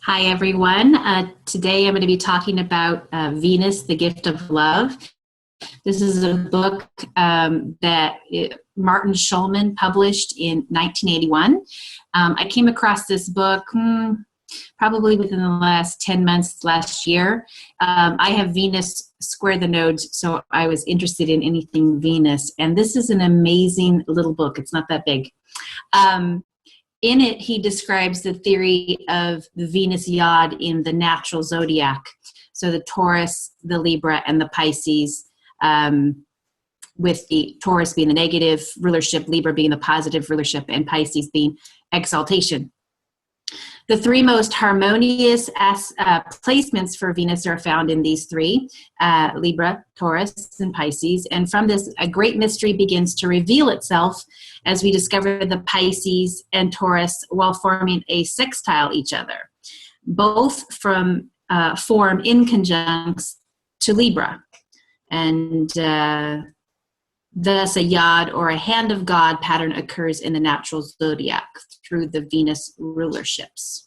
Hi, everyone. Today I'm going to be talking about Venus, the Gift of Love. This is a book that Martin Schulman published in 1981. I came across this book probably within the last 10 months last year. I have Venus square the nodes, so I was interested in anything Venus. And this is an amazing little book. It's not that big. In it, he describes the theory of the Venus YOD in the natural zodiac. So the Taurus, the Libra, and the Pisces, with the Taurus being the negative rulership, Libra being the positive rulership, and Pisces being exaltation. The three most harmonious placements for Venus are found in these three, Libra, Taurus, and Pisces. And from this, a great mystery begins to reveal itself as we discover the Pisces and Taurus while forming a sextile each other. Both form in conjuncts to Libra. And thus a YOD, or a hand of God pattern, occurs in the natural zodiac through the Venus rulerships.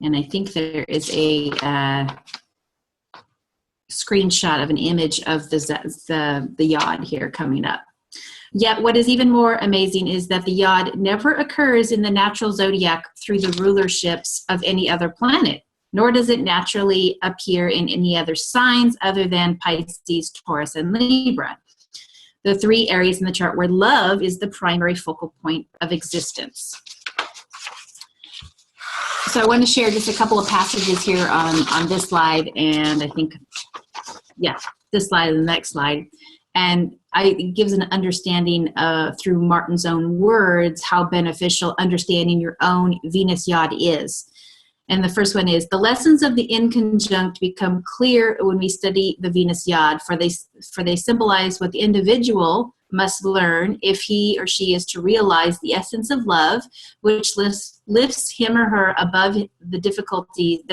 And I think there is a screenshot of an image of the YOD here coming up. Yet what is even more amazing is that the YOD never occurs in the natural zodiac through the rulerships of any other planet, nor does it naturally appear in any other signs other than Pisces, Taurus, and Libra, the three areas in the chart where love is the primary focal point of existence. So I want to share just a couple of passages here on this slide, and I think, this slide and the next slide. And it gives an understanding through Martin's own words how beneficial understanding your own Venus YOD is. And the first one is, the lessons of the inconjunct become clear when we study the Venus YOD, for they symbolize what the individual must learn if he or she is to realize the essence of love, which lifts him or her above their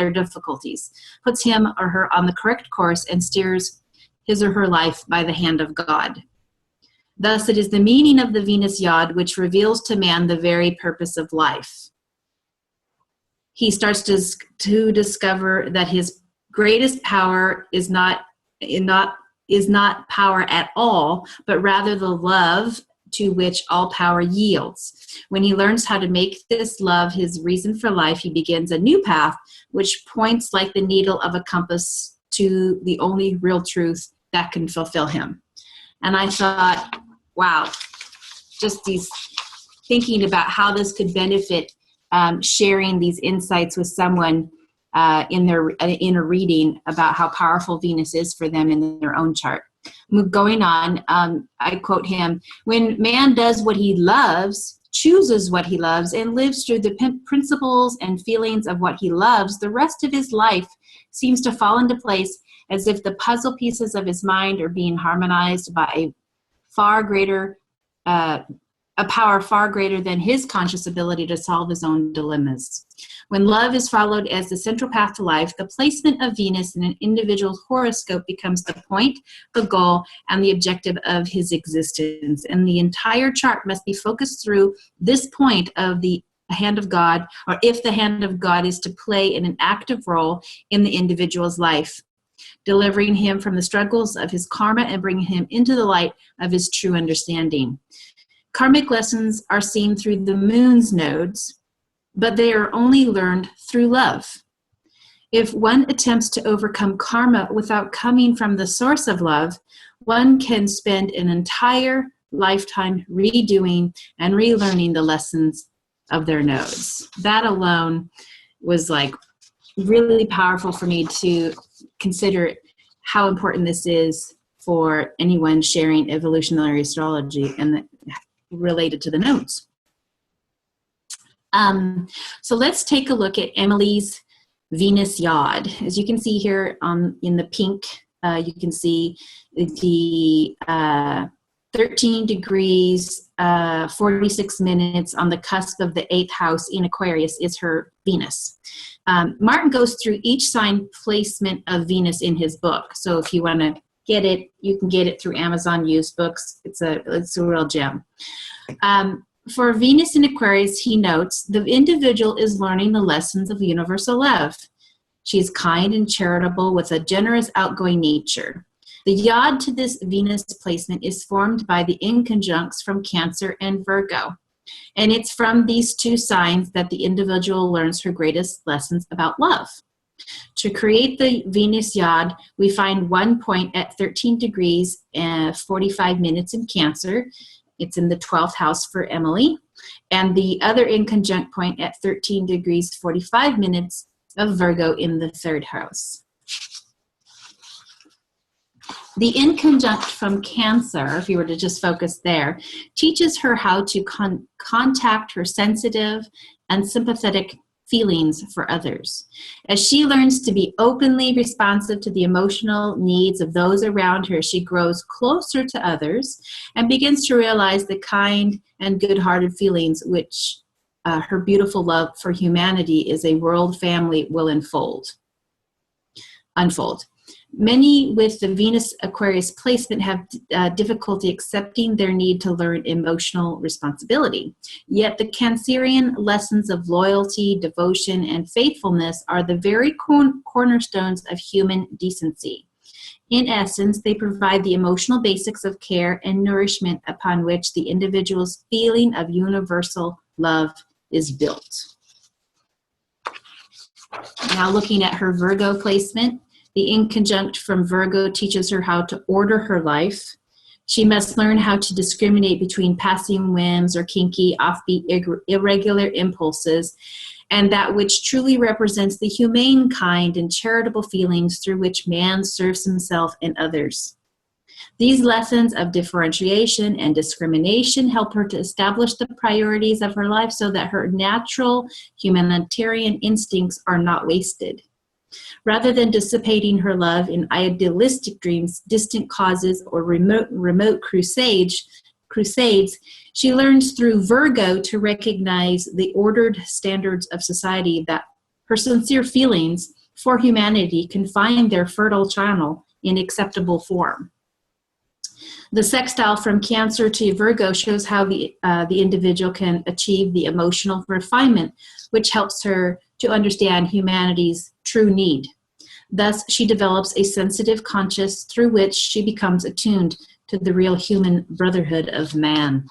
difficulties, puts him or her on the correct course, and steers his or her life by the hand of God. Thus, it is the meaning of the Venus YOD which reveals to man the very purpose of life. He starts to discover that his greatest power is not power at all, but rather the love to which all power yields. When he learns how to make this love his reason for life, he begins a new path which points like the needle of a compass to the only real truth that can fulfill him. And I thought, wow, just thinking about how this could benefit sharing these insights with someone in a reading about how powerful Venus is for them in their own chart. Going on, I quote him, "When man does what he loves, chooses what he loves, and lives through the principles and feelings of what he loves, the rest of his life seems to fall into place as if the puzzle pieces of his mind are being harmonized by a power far greater than his conscious ability to solve his own dilemmas. When love is followed as the central path to life, the placement of Venus in an individual's horoscope becomes the point, the goal, and the objective of his existence. And the entire chart must be focused through this point of the hand of God, or if the hand of God is to play in an active role in the individual's life, delivering him from the struggles of his karma and bringing him into the light of his true understanding. Karmic lessons are seen through the moon's nodes, but they are only learned through love. If one attempts to overcome karma without coming from the source of love, one can spend an entire lifetime redoing and relearning the lessons of their nodes. That alone was really powerful for me to consider how important this is for anyone sharing evolutionary astrology and related to the nodes. So let's take a look at Emily's Venus YOD. As you can see here in the pink, you can see the 13 degrees, 46 minutes on the cusp of the 8th house in Aquarius is her Venus. Martin goes through each sign placement of Venus in his book. So if you want to get it, you can get it through Amazon used books. It's a real gem. For Venus in Aquarius, he notes, the individual is learning the lessons of universal love. She is kind and charitable with a generous, outgoing nature. The YOD to this Venus placement is formed by the inconjuncts from Cancer and Virgo. And it's from these two signs that the individual learns her greatest lessons about love. To create the Venus YOD, we find one point at 13 degrees and 45 minutes in Cancer. It's in the 12th house for Emily. And the other inconjunct point at 13 degrees 45 minutes of Virgo in the 3rd house. The inconjunct from Cancer, if you were to just focus there, teaches her how to contact her sensitive and sympathetic feelings for others. As she learns to be openly responsive to the emotional needs of those around her, she grows closer to others and begins to realize the kind and good-hearted feelings which her beautiful love for humanity is a world family will unfold. Many with the Venus Aquarius placement have difficulty accepting their need to learn emotional responsibility. Yet the Cancerian lessons of loyalty, devotion, and faithfulness are the very cornerstones of human decency. In essence, they provide the emotional basics of care and nourishment upon which the individual's feeling of universal love is built. Now looking at her Virgo placement, the inconjunct from Virgo teaches her how to order her life. She must learn how to discriminate between passing whims or kinky, offbeat, irregular impulses, and that which truly represents the humane kind and charitable feelings through which man serves himself and others. These lessons of differentiation and discrimination help her to establish the priorities of her life so that her natural humanitarian instincts are not wasted. Rather than dissipating her love in idealistic dreams, distant causes, or remote crusades, she learns through Virgo to recognize the ordered standards of society that her sincere feelings for humanity can find their fertile channel in acceptable form. The sextile from Cancer to Virgo shows how the individual can achieve the emotional refinement, which helps her to understand humanity's true need. Thus, she develops a sensitive conscience through which she becomes attuned to the real human brotherhood of man.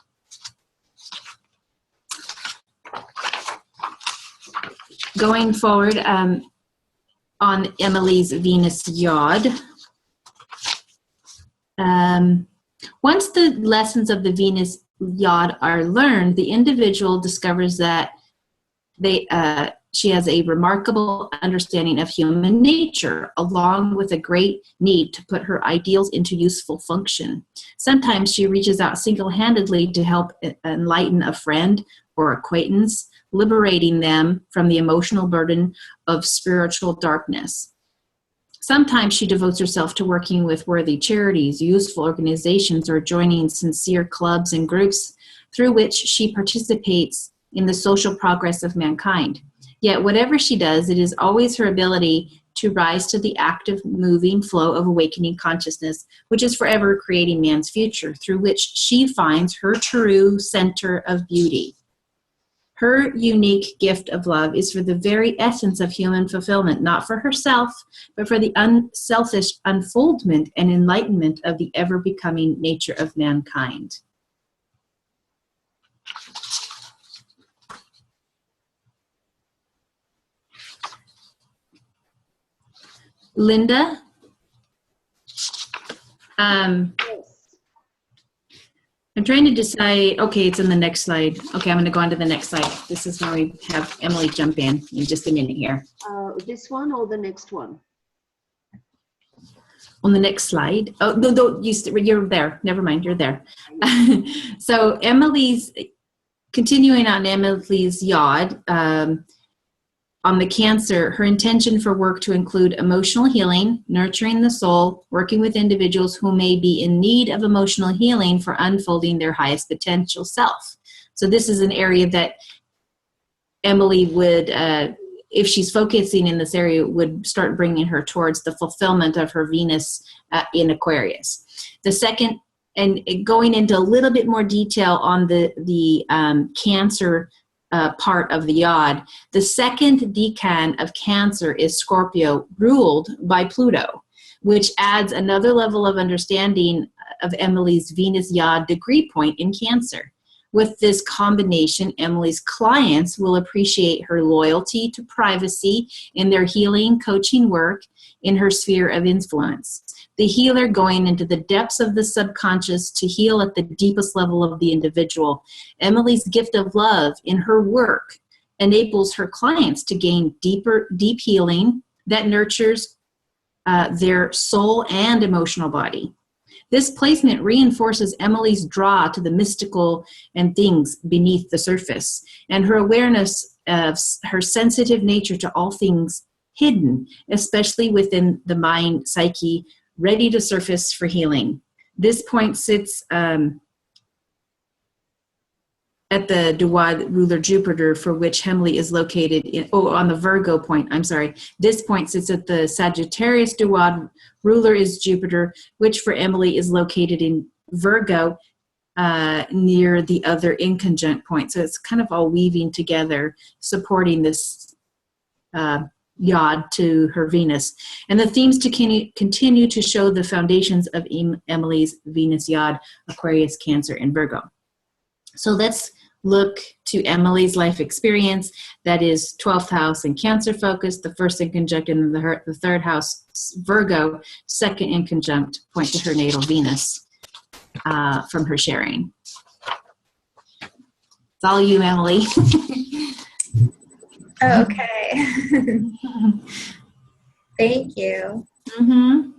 Going forward on Emily's Venus YOD, once the lessons of the Venus YOD are learned, the individual discovers that she has a remarkable understanding of human nature, along with a great need to put her ideals into useful function. Sometimes she reaches out single-handedly to help enlighten a friend or acquaintance, liberating them from the emotional burden of spiritual darkness. Sometimes she devotes herself to working with worthy charities, useful organizations, or joining sincere clubs and groups through which she participates in the social progress of mankind. Yet whatever she does, it is always her ability to rise to the active, moving flow of awakening consciousness, which is forever creating man's future, through which she finds her true center of beauty. Her unique gift of love is for the very essence of human fulfillment, not for herself, but for the unselfish unfoldment and enlightenment of the ever-becoming nature of mankind. Linda, I'm trying to decide, okay, it's in the next slide. Okay, I'm going to go on to the next slide. This is where we have Emily jump in just a minute here. This one or the next one? On the next slide. Oh, no, you're there. Never mind, you're there. So continuing on Emily's YOD, on the Cancer, her intention for work to include emotional healing, nurturing the soul, working with individuals who may be in need of emotional healing for unfolding their highest potential self. So this is an area that Emily would, if she's focusing in this area, would start bringing her towards the fulfillment of her Venus in Aquarius. The second going into a little bit more detail on the Cancer part of the YOD, the second decan of Cancer is Scorpio, ruled by Pluto, which adds another level of understanding of Emily's Venus YOD degree point in Cancer. With this combination, Emily's clients will appreciate her loyalty to privacy in their healing coaching work in her sphere of influence. The healer going into the depths of the subconscious to heal at the deepest level of the individual. Emily's gift of love in her work enables her clients to gain deep healing that nurtures their soul and emotional body. This placement reinforces Emily's draw to the mystical and things beneath the surface, and her awareness of her sensitive nature to all things hidden, especially within the mind psyche, ready to surface for healing. This point sits at the Duwad ruler Jupiter, for which Emily is located on the Virgo point, I'm sorry. This point sits at the Sagittarius Duwad, ruler is Jupiter, which for Emily is located in Virgo, near the other inconjunct point. So it's kind of all weaving together, supporting this YOD to her Venus. And the themes to continue to show the foundations of Emily's Venus YOD, Aquarius, Cancer, and Virgo. So let's look to Emily's life experience. That is 12th house and Cancer focused, the first in conjunct in the third house Virgo, second in conjunct point to her natal Venus from her sharing. It's all you, Emily. Okay. Thank you. Mm-hmm.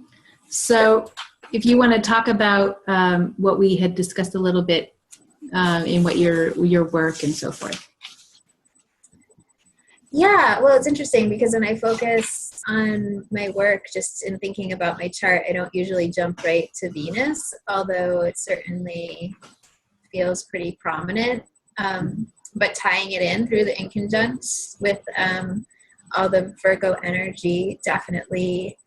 So if you want to talk about what we had discussed a little bit in what your work and so forth. Yeah, well, it's interesting because when I focus on my work, just in thinking about my chart, I don't usually jump right to Venus, although it certainly feels pretty prominent. But tying it in through the inconjuncts with all the Virgo energy definitely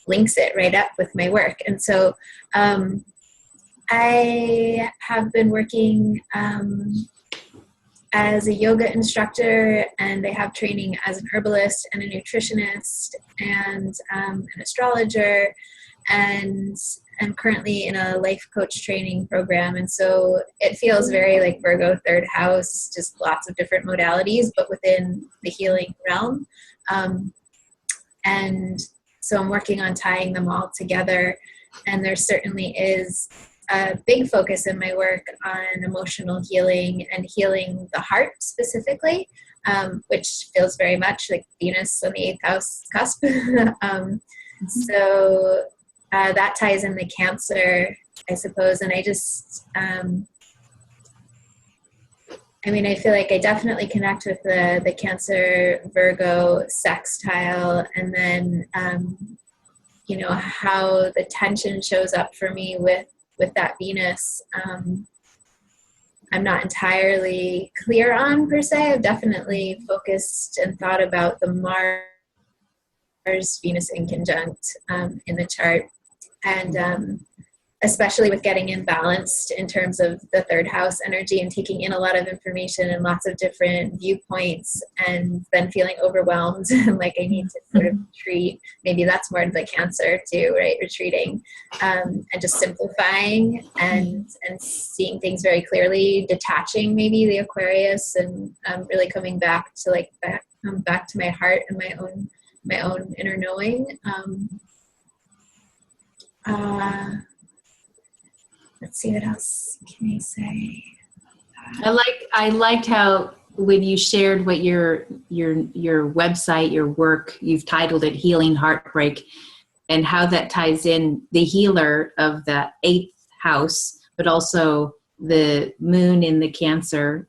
links it right up with my work. And so I have been working as a yoga instructor, and I have training as an herbalist and a nutritionist and an astrologer, and I'm currently in a life coach training program. And so it feels very like Virgo third house, just lots of different modalities, but within the healing realm. And so I'm working on tying them all together. And there certainly is a big focus in my work on emotional healing and healing the heart specifically, which feels very much like Venus on the 8th house cusp. So that ties in the Cancer, I suppose. And I just, I feel like I definitely connect with the Cancer Virgo sextile, and then, how the tension shows up for me with that Venus. I'm not entirely clear on per se. I've definitely focused and thought about the Mars Venus inconjunct in the chart. And especially with getting imbalanced in terms of the third house energy and taking in a lot of information and lots of different viewpoints, and then feeling overwhelmed and like I need to sort of retreat. Maybe that's more like Cancer too, right? Retreating and just simplifying and seeing things very clearly, detaching maybe the Aquarius, and really coming back to back to my heart and my own inner knowing. Let's see, what else can I say? I liked how when you shared what your website, your work, you've titled it Healing Heartbreak, and how that ties in the healer of the 8th house, but also the moon in the Cancer,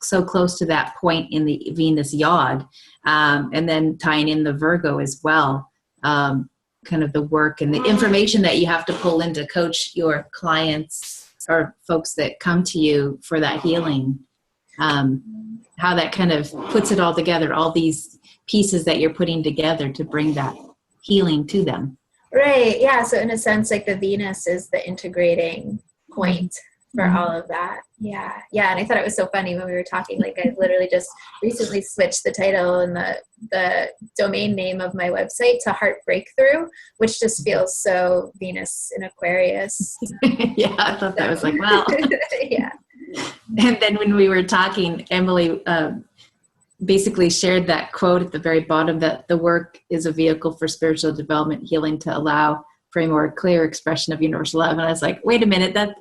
so close to that point in the Venus YOD, and then tying in the Virgo as well. Kind of the work and the information that you have to pull in to coach your clients or folks that come to you for that healing, how that kind of puts it all together, all these pieces that you're putting together to bring that healing to them. Right. Yeah. So in a sense, like the Venus is the integrating point for all of that. Yeah. Yeah. And I thought it was so funny when we were talking, like I literally just recently switched the title and the domain name of my website to Heart Breakthrough, which just feels so Venus in Aquarius. Yeah, I thought that was like, wow. Yeah. And then when we were talking, Emily basically shared that quote at the very bottom, that the work is a vehicle for spiritual development, healing to allow for a more clear expression of universal love. And I was like, wait a minute, that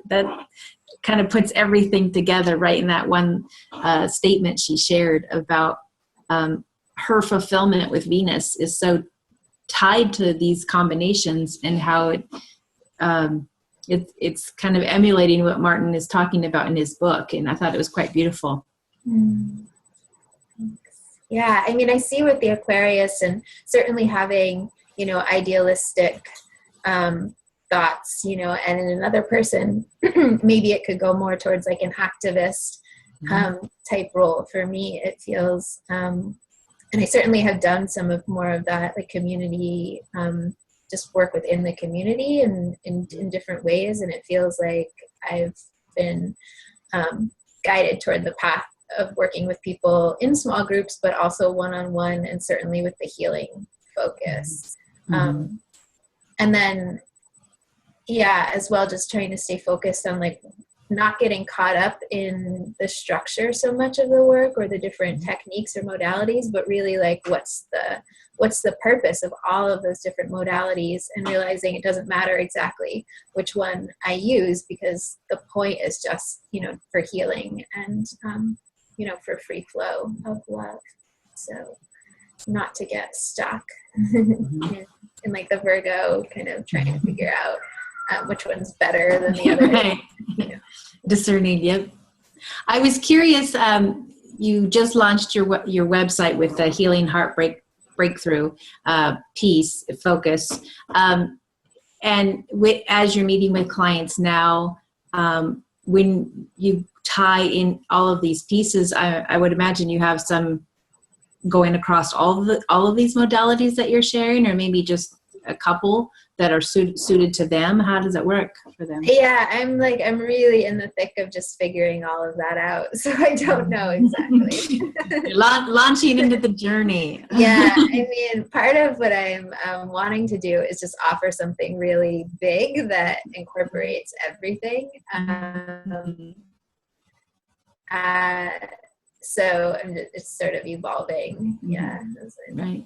kind of puts everything together right in that one statement she shared about her fulfillment with Venus is so tied to these combinations, and how it's kind of emulating what Martin is talking about in his book. And I thought it was quite beautiful. Yeah, I mean, I see with the Aquarius, and certainly having, idealistic thoughts, and in another person, maybe it could go more towards like an activist type role. For me, it feels, and I certainly have done some of more of that, like community, just work within the community and in different ways. And it feels like I've been guided toward the path of working with people in small groups, but also one-on-one, and certainly with the healing focus. And then, yeah, as well, just trying to stay focused on like not getting caught up in the structure so much of the work or the different techniques or modalities, but really like what's the purpose of all of those different modalities, and realizing it doesn't matter exactly which one I use, because the point is just, for healing and, for free flow of love. So not to get stuck in like the Virgo kind of trying to figure out which one's better than the other. Right. Discerning. Yep. I was curious. You just launched your website with the Healing Heartbreak Breakthrough piece focus, and as you're meeting with clients now, when you tie in all of these pieces, I would imagine you have some going across all of these modalities that you're sharing, or maybe just a couple that are suited to them. How does it work for them? Yeah, I'm really in the thick of just figuring all of that out, so I don't know exactly. Launching into the journey. Yeah, I mean, part of what I'm wanting to do is just offer something really big that incorporates everything. So it's sort of evolving. Yeah. Right.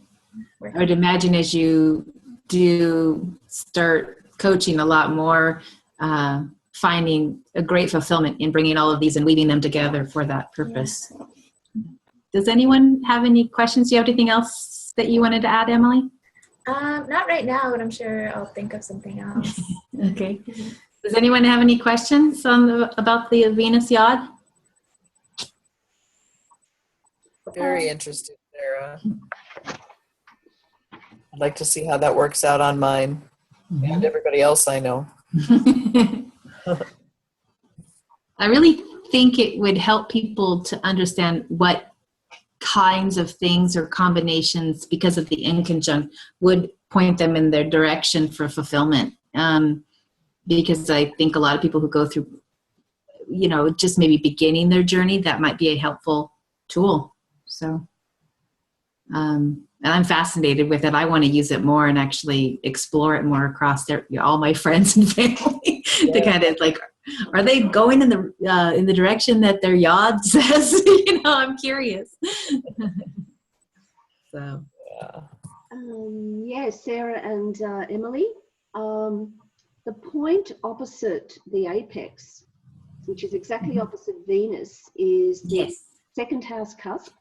I would imagine as you do start coaching a lot more, finding a great fulfillment in bringing all of these and weaving them together for that purpose. Yeah. Does anyone have any questions? Do you have anything else that you wanted to add, Emily? Not right now, but I'm sure I'll think of something else. Okay. Does anyone have any questions about the Venus YOD? Very interesting, Sarah. I'd like to see how that works out on mine and everybody else I know. I really think it would help people to understand what kinds of things or combinations, because of the inconjunct, would point them in their direction for fulfillment. Because I think a lot of people who go through, just maybe beginning their journey, that might be a helpful tool. So, and I'm fascinated with it. I want to use it more and actually explore it more across all my friends and family. To kind of like, are they going in the direction that their YOD says? I'm curious. So, Yes, Sarah and Emily. The point opposite the apex, which is exactly opposite Venus, is the second house cusp.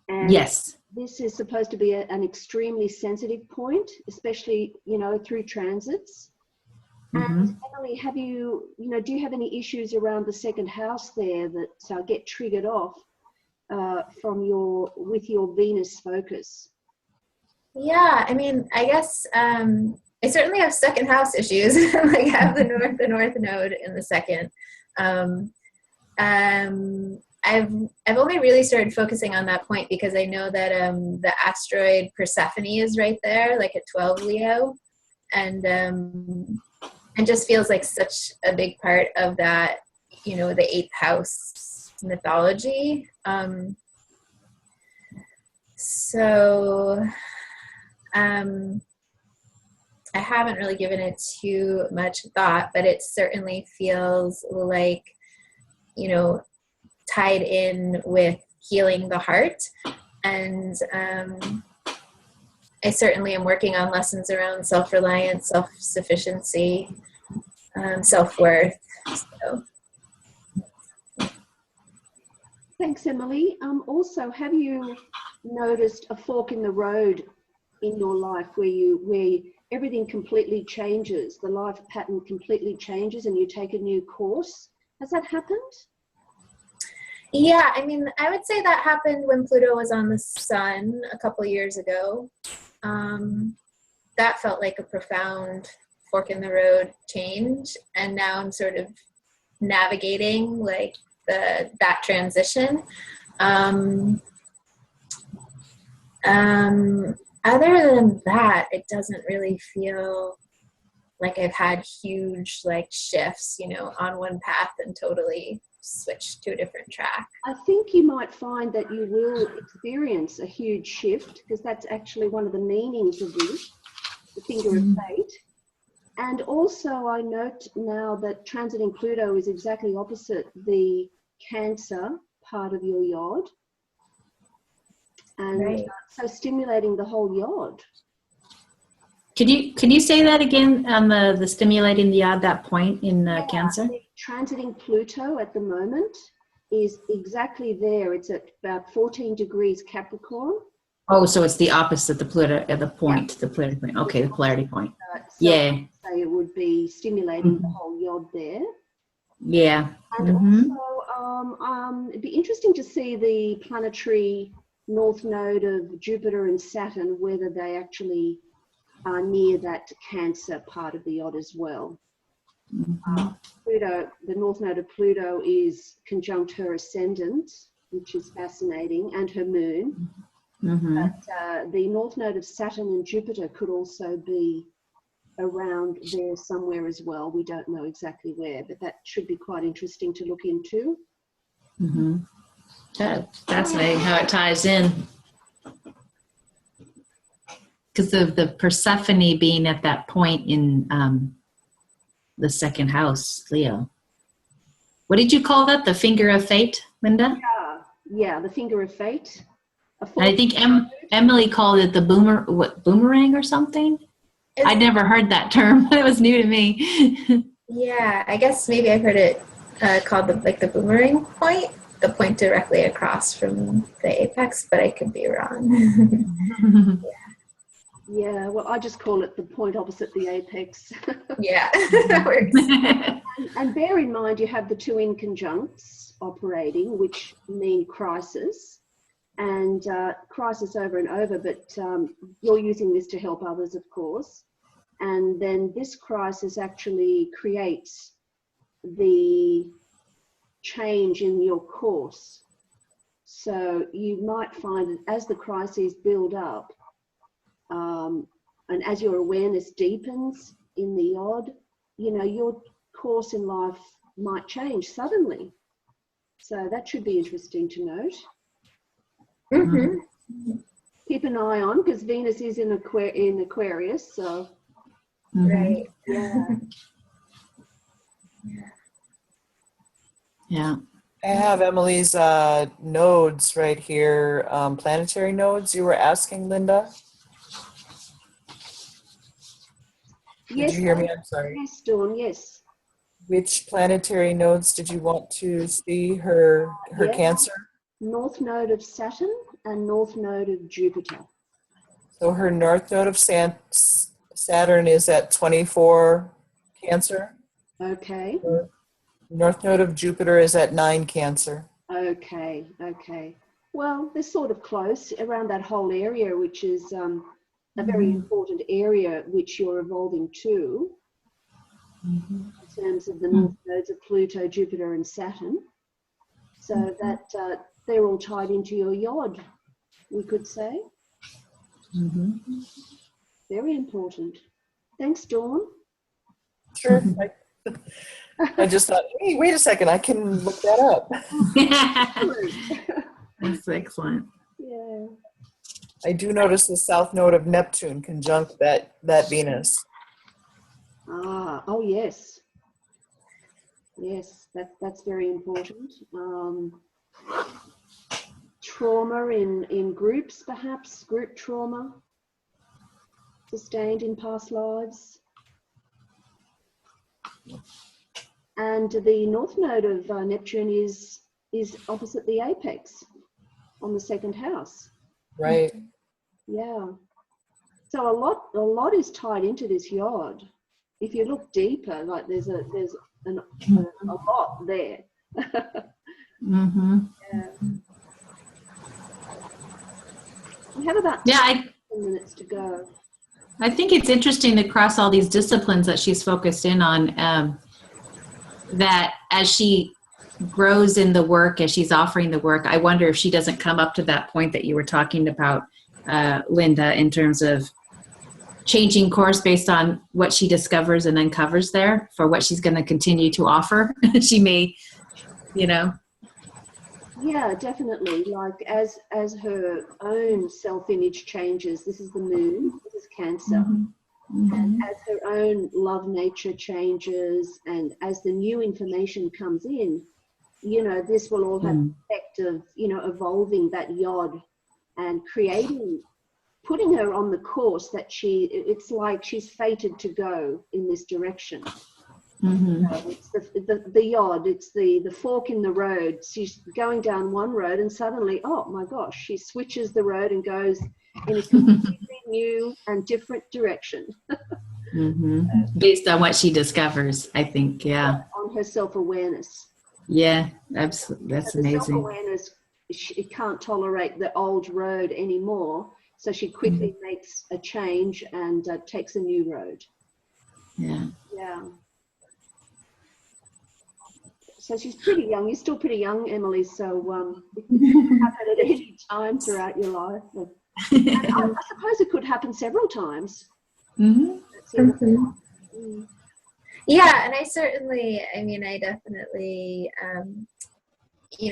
And this is supposed to be an extremely sensitive point, especially, through transits. And Emily, do you have any issues around the second house there that get triggered off with your Venus focus? Yeah, I mean, I guess I certainly have second house issues. I have the north node in the second. I've only really started focusing on that point because I know that the asteroid Persephone is right there, like at 12 Leo. and just feels like such a big part of that, you know, the eighth house mythology. So I haven't really given it too much thought, but it certainly feels like, you know, tied in with healing the heart. And I certainly am working on lessons around self-reliance, self-sufficiency, self-worth. So. Thanks, Emily. Also, have you noticed a fork in the road in your life where everything completely changes, the life pattern completely changes, and you take a new course? Has that happened? Yeah, I mean, I would say that happened when Pluto was on the sun a couple years ago. That felt like a profound fork in the road change, and now I'm sort of navigating like that transition. Other than that, it doesn't really feel like I've had huge like shifts, you know, on one path and totally switched to a different track. I think you might find that you will experience a huge shift, because that's actually one of the meanings of this, the finger of fate. And also I note now that transiting Pluto is exactly opposite the Cancer part of your YOD. And right. So stimulating the whole YOD. Could you say that again on the stimulating the YOD, that point in Cancer? Transiting Pluto at the moment is exactly there. It's at about 14 degrees Capricorn. Oh, so it's the opposite, the Pluto, the point, the polarity point. Okay, the polarity point. So yeah. Say it would be stimulating the whole YOD there. Yeah. And also, it'd be interesting to see the planetary north node of Jupiter and Saturn, whether they actually are near that Cancer part of the YOD as well. Pluto, the north node of Pluto is conjunct her ascendant, which is fascinating, and her moon. But the north node of Saturn and Jupiter could also be around there somewhere as well. We don't know exactly where, but that should be quite interesting to look into. That's fascinating how it ties in. Because of the Persephone being at that point in the second house, Leo. What did you call that? The finger of fate, Linda? Yeah, the finger of fate. And I think Emily called it the boomerang or something. I'd never heard that term. It was new to me. Yeah, I guess maybe I've heard it called the boomerang point, the point directly across from the apex, but I could be wrong. Yeah, well, I just call it the point opposite the apex. Yeah, that works. And bear in mind, you have the two inconjuncts operating, which mean crisis, and crisis over and over, but you're using this to help others, of course. And then this crisis actually creates the change in your course. So you might find that as the crises build up, and as your awareness deepens in the YOD, you know, your course in life might change suddenly. So that should be interesting to note. Keep an eye on, because Venus is in Aquarius, so. Right. Yeah. I have Emily's nodes right here, planetary nodes you were asking, Linda. Yes, did you hear me? I'm sorry. Yes, Dawn, yes. Which planetary nodes did you want to see her Cancer? North node of Saturn and north node of Jupiter. So her north node of Saturn is at 24 Cancer. Okay. North node of Jupiter is at 9 Cancer. Okay. Well, they're sort of close around that whole area, which is a very important area which you're evolving to in terms of the north nodes of Pluto, Jupiter and Saturn. So that they're all tied into your YOD, we could say. Very important. Thanks, Dawn. Sure. I just thought, hey, wait a second, I can look that up. That's excellent. Yeah. I do notice the south node of Neptune conjunct that Venus. Ah, oh yes. Yes, that's very important. Trauma in groups, perhaps, group trauma sustained in past lives. And the north node of Neptune is opposite the apex on the second house. Right. Yeah. So a lot is tied into this YOD. If you look deeper, like there's a lot there. Mm-hmm. Yeah. We have about 10 minutes to go. I think it's interesting across all these disciplines that she's focused in on, that as she grows in the work, as she's offering the work, I wonder if she doesn't come up to that point that you were talking about, Linda, in terms of changing course based on what she discovers and uncovers there for what she's going to continue to offer. She may, Yeah, definitely. Like as her own self-image changes, this is the moon, this is Cancer. Mm-hmm. Mm-hmm. And as her own love nature changes and as the new information comes in, this will all have the effect of, evolving that YOD and putting her on the course that it's like she's fated to go in this direction. Mm-hmm. It's the YOD, it's the fork in the road. She's going down one road and suddenly, oh my gosh, she switches the road and goes in a completely new and different direction. Mm-hmm. Based on what she discovers, I think, yeah. On her self-awareness. Yeah, absolutely. That's amazing. Self-awareness, she can't tolerate the old road anymore, so she quickly makes a change and takes a new road. Yeah. Yeah. So she's pretty young. You're still pretty young, Emily, so it can happen at any time throughout your life. And I suppose it could happen several times. Mm-hmm. Yeah, and I definitely,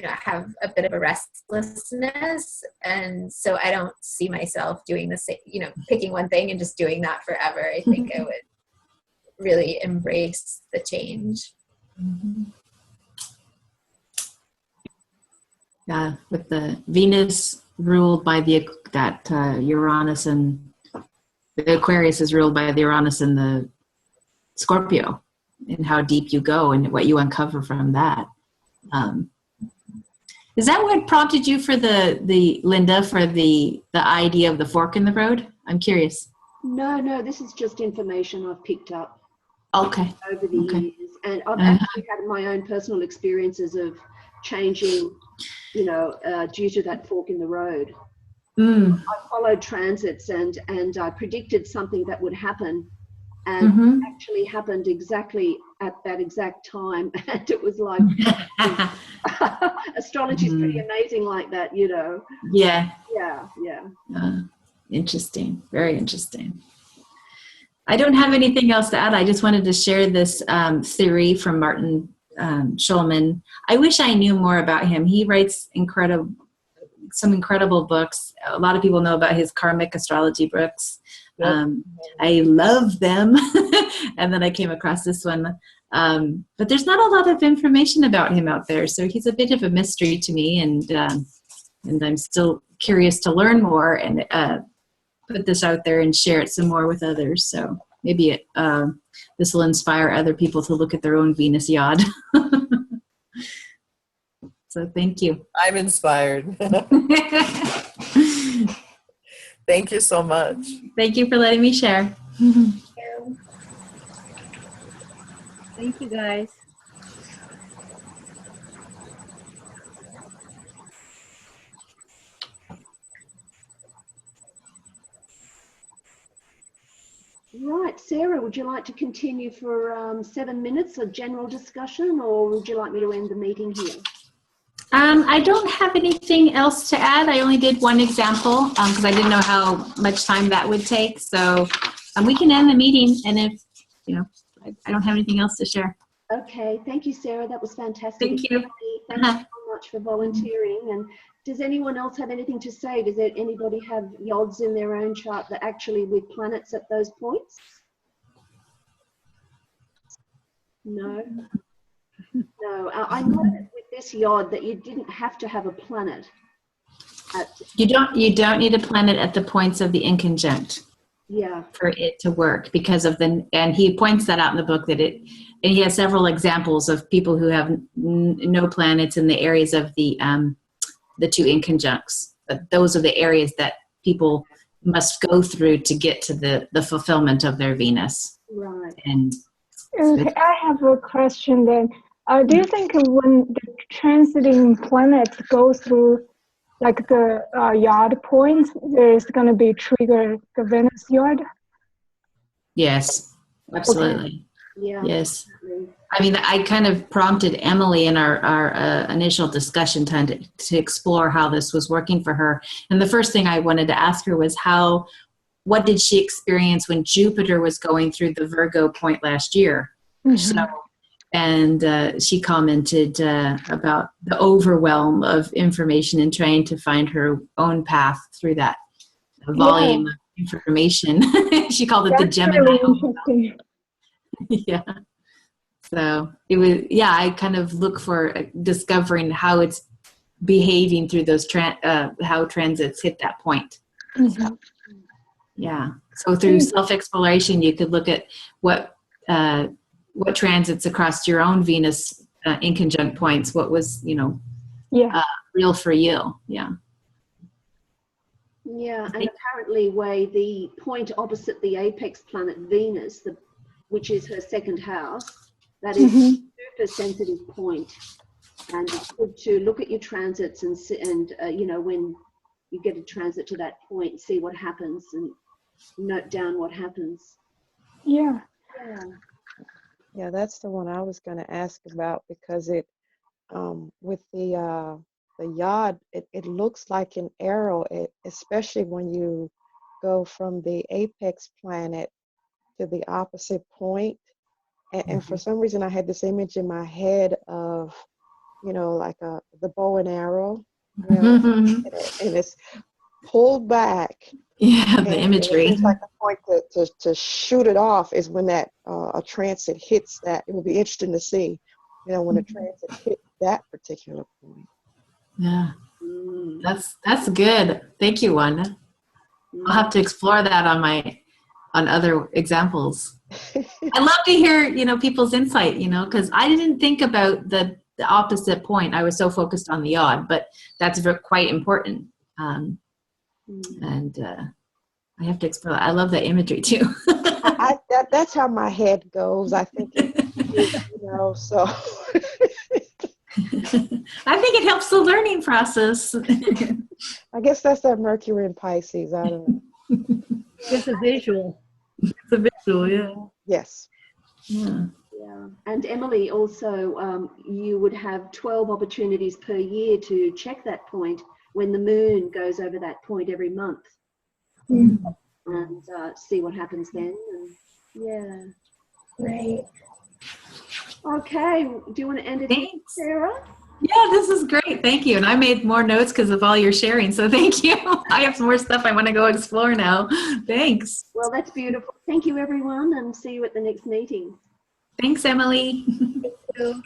have a bit of a restlessness, and so I don't see myself doing the same, picking one thing and just doing that forever. I think I would really embrace the change. Mm-hmm. Yeah, with the Venus ruled by Uranus, and the Aquarius is ruled by the Uranus and the Scorpio, and how deep you go and what you uncover from that. Is that what prompted you for the Linda, for the idea of the fork in the road? I'm curious. No, this is just information I've picked up over the years, and I've actually had my own personal experiences of changing, due to that fork in the road. I followed transits and I predicted something that would happen, and actually happened exactly at that exact time. And it was like, astrology is pretty amazing like that, Yeah. Yeah. Interesting. Very interesting. I don't have anything else to add. I just wanted to share this theory from Martin Schulman. I wish I knew more about him. He writes some incredible books. A lot of people know about his karmic astrology books. Yep. I love them. And then I came across this one. But there's not a lot of information about him out there. So he's a bit of a mystery to me. And I'm still curious to learn more and put this out there and share it some more with others. So maybe this will inspire other people to look at their own Venus YOD. So thank you. I'm inspired. Thank you so much. Thank you for letting me share. Thank you, guys. Right, Sarah, would you like to continue for 7 minutes of general discussion, or would you like me to end the meeting here? I don't have anything else to add. I only did one example because I didn't know how much time that would take. So And we can end the meeting, and if, I don't have anything else to share. Okay, thank you, Sarah. That was fantastic. Thank you. Thank you so much for volunteering. And does anyone else have anything to say? Does anybody have YODs in their own chart that actually with planets at those points? No? No. I know that with this YOD that you didn't have to have a planet. You don't need a planet at the points of the inconjunct. Yeah. For it to work because of and he points that out in the book and he has several examples of people who have no planets in the areas of the two inconjuncts. But those are the areas that people must go through to get to the fulfillment of their Venus. Right. And okay, I have a question then. Do you think when the transiting planets go through like the YOD points, there's going to be trigger the Venus YOD? yes, absolutely. Okay. Yeah. Yes. I mean, I kind of prompted Emily in our initial discussion time to explore how this was working for her. And the first thing I wanted to ask her was what did she experience when Jupiter was going through the Virgo point last year? Mm-hmm. So, and she commented about the overwhelm of information and trying to find her own path through that volume of information. She called it the Gemini. Really interesting. Yeah. So it was, I kind of look for discovering how it's behaving through those, how transits hit that point. Mm-hmm. So, yeah. So through self-exploration, you could look at what transits across your own Venus inconjunct points, what was, real for you. Yeah. Yeah, and apparently the point opposite the apex planet Venus, which is her second house, that is a super sensitive point. And it's good to look at your transits and when you get a transit to that point, see what happens and note down what happens. Yeah. Yeah, that's the one I was going to ask about because it, with the YOD, it looks like an arrow, especially when you go from the apex planet to the opposite point. And for some reason, I had this image in my head of, like the bow and arrow, and it's pulled back. Yeah, the imagery. It seems like the point to shoot it off is when that a transit hits that. It will be interesting to see, when a transit hit that particular point. Yeah, that's good. Thank you, Wanda. I'll have to explore that on other examples. I love to hear people's insight. Because I didn't think about the opposite point. I was so focused on the YOD, but that's quite important. And I have to explore that. I love that imagery too. That's how my head goes. I think, so. I think it helps the learning process. I guess that's that Mercury in Pisces. I don't know. It's a visual. It's a visual, yeah. Yes. Yeah. Yeah. And Emily, also, you would have 12 opportunities per year to check that point when the moon goes over that point every month. And see what happens then. And, yeah. Right. Okay. Do you want to end it, Thanks. Sarah? Yeah, this is great. Thank you. And I made more notes because of all your sharing. So thank you. I have some more stuff I want to go explore now. Thanks. Well, that's beautiful. Thank you, everyone, and see you at the next meeting. Thanks, Emily. Thank you.